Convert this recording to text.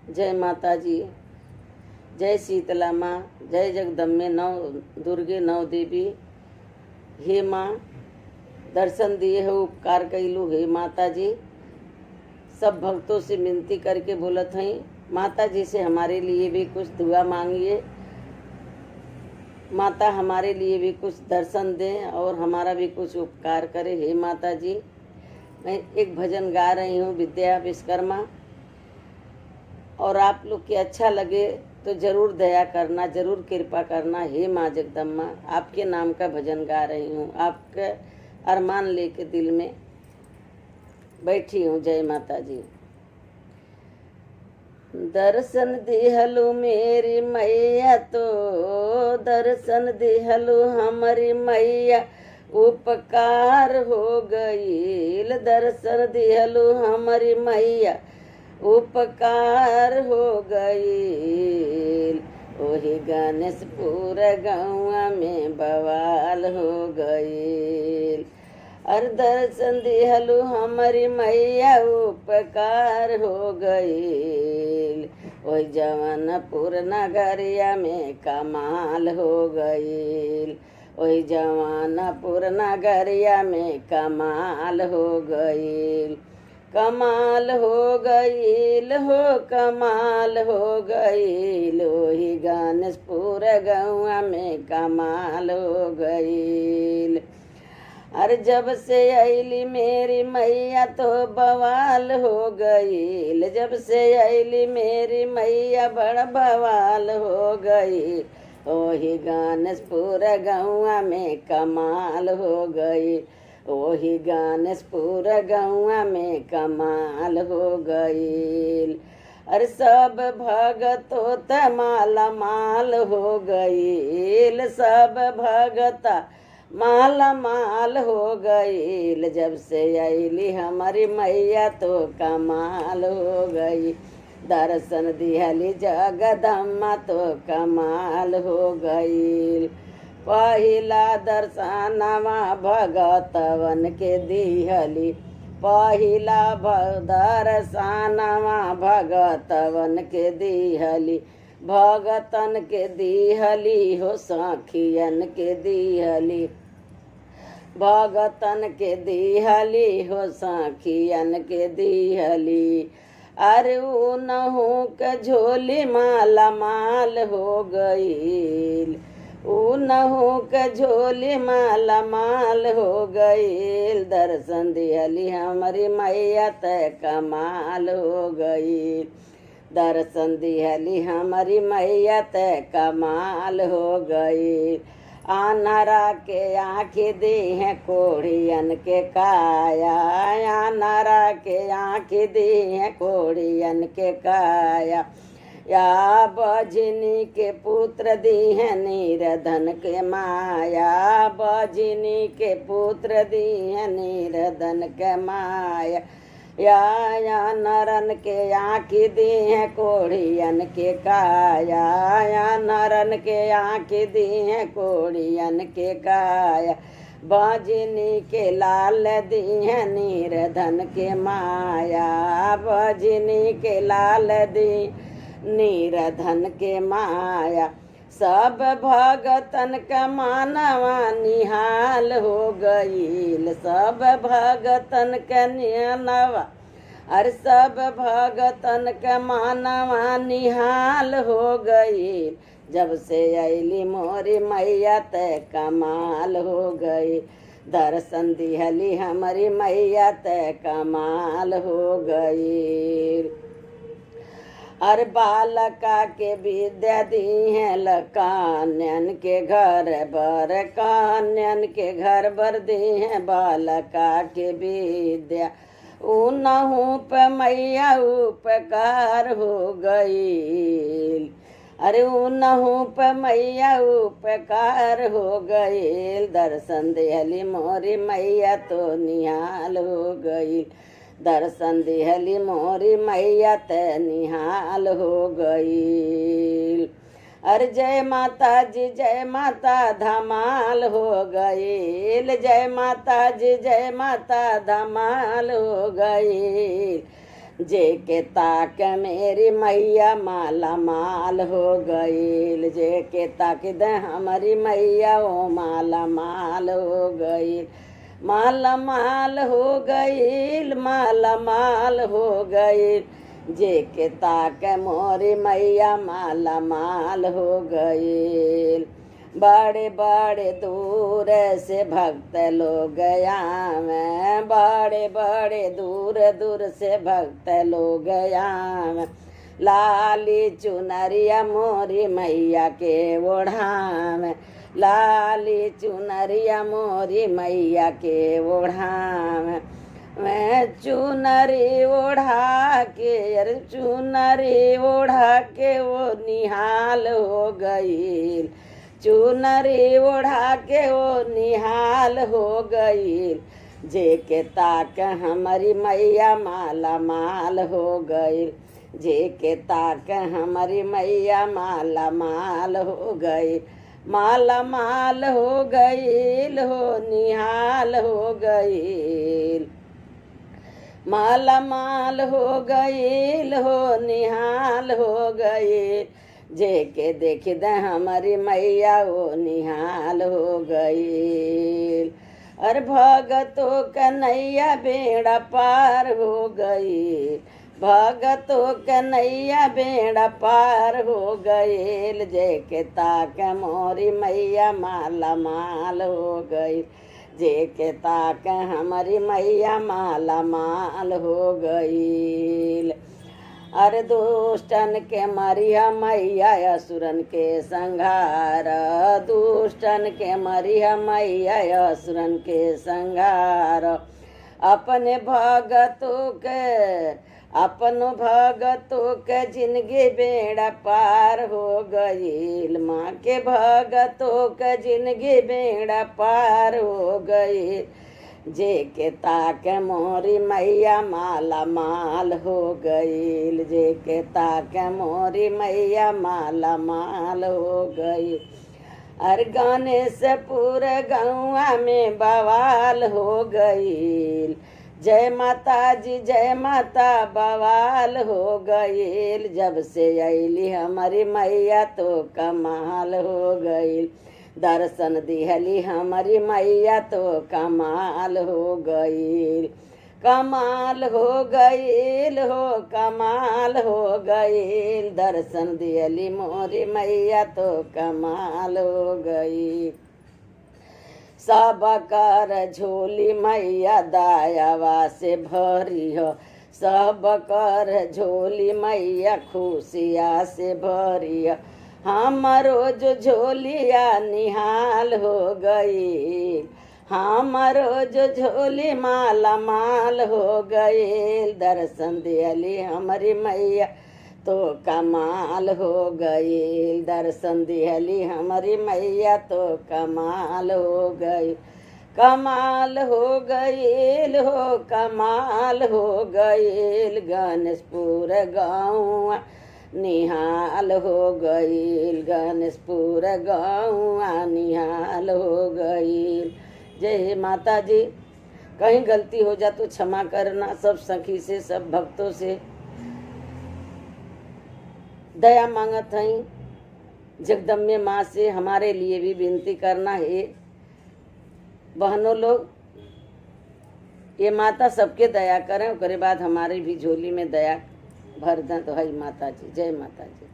जय माता जी, जय शीतला माँ, जय जगदम्बे नौ दुर्गे नौ देवी। हे माँ, दर्शन दिए हो, उपकार कैलू। हे माता जी, सब भक्तों से विनती करके बोलत हई, माता जी से हमारे लिए भी कुछ दुआ मांगिए। माता हमारे लिए भी कुछ दर्शन दें और हमारा भी कुछ उपकार करे। हे माता जी, मैं एक भजन गा रही हूँ, विद्या विश्वकर्मा, और आप लोग के अच्छा लगे तो जरूर दया करना, जरूर कृपा करना। हे माँ जगदम्बा, आपके नाम का भजन गा रही हूँ, आपके अरमान लेके दिल में बैठी हूँ। जय माता जी। दर्शन दिहलु मेरी मैया, तो दर्शन दिहलु हमारी मैया, उपकार हो गईल। दर्शन दिहलु हमारी मैया, उपकार हो गईल। ओही गणेशपुर गौआ में बवाल हो गईल। और दर्शन दिहलु हमारी मैया, उपकार हो गईल। ओही जवानपुर नगरिया में कमाल हो गईल। ओही जवानपुर नगरिया में कमाल हो गईल। कमाल हो गईल हो, कमाल हो गईल। ओही गणेशपुर गौआ में कमाल हो गईल। अरे जब से अली मेरी मैया तो बवाल हो गईल। जब से अली मेरी मैया बड़ा बवाल हो गई। ओही गणेशपुर गौआ में कमाल हो गई। ओही गणेशपुर गौआ में कमाल हो गईल। अरे सब भगतो त माला माल हो गईल। सब भगता माला माल हो गईल। जब से अली हमारी मैया तो कमाल हो गई। दर्शन दिहली जगदम्बा तो कमाल हो गईल। पहिला दर्शनवा भगतवन के दिहली। पहिला दर्शनवा भगतवन के दिहली। भगतन के दिहली हो, साखियन के दिहली। भगतन के दिहली हो, साखियन के दिहली। अरे उनहु के झोली माला माल हो गईल। उनहु के झोली माला माल हो गईल। दर्शन दिहली हमारी मैया तय कमाल हो गईल। दर्शन दिहली हमारी मैया तय कमाल हो गई। आनरा के आँखी दी हैं, कोढ़ियन के काया। आनरा के आँखी दी हैं, कोढ़ियन के काया। या बजनी के पुत्र दी हैं, नीरधन के माया। बजनी के पुत्र दी हैं, नीरधन के माया। या नरन के आँखी दी हैं, कोढ़ियन के काया। या नरन के आँखी दी हैं, कोढ़ियन के काया। बजनी के लाल दी हैं, नीरधन के माया। बजनी के लाल दी नीरधन के माया। सब भगतन का मानवा निहाल हो गईल। सब भगतन का निहालवा, अरे सब भगतन का मानवा निहाल हो गईल। जब से अली मोरी मैया तय कमाल हो गई। दर्शन दिहली हमारी मैया तय कमाल हो गई। अरे बालका के विद्या दी है, लकान्यन के घर बर। कान्यन के घर बर दी है, बालका के विद्या। उनहु पे मैया उपकार हो गईल। अरे उनहु पे मैया उपकार हो गईल। दर्शन दिहली मोरी मैया तो निहाल हो गईल। दर्शन दिहली मोरी मैया ते निहाल हो गईल। अरे जय माता जी, जय माता, धमाल हो गईल। जय माता जी, जय माता, धमाल हो गईल। जे के ताक मेरी मैया माला माल हो गईल, जे के ताक दे हमारी मैया वो माला माल हो गईल, माला माल हो गईल, माला माल हो गईल, जे के ताक मोरी मैया माला माल हो गईल। बड़े बड़े दूर से भक्त लोग आवे, बड़े बड़े दूर दूर से भक्त लोग आवे, लाली चुनरिया मोरी मैया के ओढ़ावे, लाली चुनरिया मोरी मैया के ओढ़ावे। मैं चुनरी ओढ़ा के, अरे चुनरी ओढ़ा के वो निहाल हो गईल, चुनरी ओढ़ा के वो निहाल हो गईल, जे के ताक हमारी मैया माला माल हो गईल, जे के ताक हमारी मैया माला माल हो गईल, माला माल हो गईल हो निहाल हो गईल, माला माल हो गईल हो निहाल हो गईल, जे के देख दे हमारी मैया वो निहाल हो गईल। अरे भगतों कन्हैया बेड़ा पार हो गई, भगतों कन्हैया बेड़ा पार हो गईल, जे के ताक मोरी मैया माला माल हो गई, जे के ताक हमारी मैया माला माल हो गईल। अरे दुष्टन के मरिया मैया असुरन के संहार, दुष्टन के मरिया मैया असुरन के संहार, अपने भगतों के अपनो भगतों के जिंदगी बेड़ा पार हो गईल, माँ के भगतों के जिंदगी बेड़ा पार हो गईल, जे के ताक मोरी मैया माला माल हो गईल, जे के ताक मोरी मैया माला माल हो गई। अर गाने से पूरे गौआ में बवाल हो गईल, जय माता जी जय माता बवाल हो गईल, जब से अली हमारी मैया तो कमाल हो गईल, दर्शन दिहली हमारी मैया तो कमाल हो गईल, कमाल हो गईल हो कमाल हो गईल, दर्शन दिहली मोरी मैया तो कमाल हो गई। सब कर झोली मैया दायावा से भरी हो, सब कर झोली मैया खुशिया से भरी हो, हमारो जो झोलिया निहाल हो गई, हमारो जो झोली माला माल हो गई, दर्शन दियली हमारी मैया तो कमाल हो गई, दर्शन दिहली हमारी मैया तो कमाल हो गई, कमाल हो गईल हो कमाल हो गईल, गणेशपुर गाँव निहाल हो गईल, गणेशपुर गाँव निहाल हो गईल। जय माता जी। कहीं गलती हो जा तो क्षमा करना, सब सखी से सब भक्तों से दया मांगत हई, जगदम्बे माँ से हमारे लिए भी विनती करना है। बहनों लोग, ये माता सबके दया करें, उसके बाद हमारी भी झोली में दया भर दें तो हई माता जी। जय माता जी।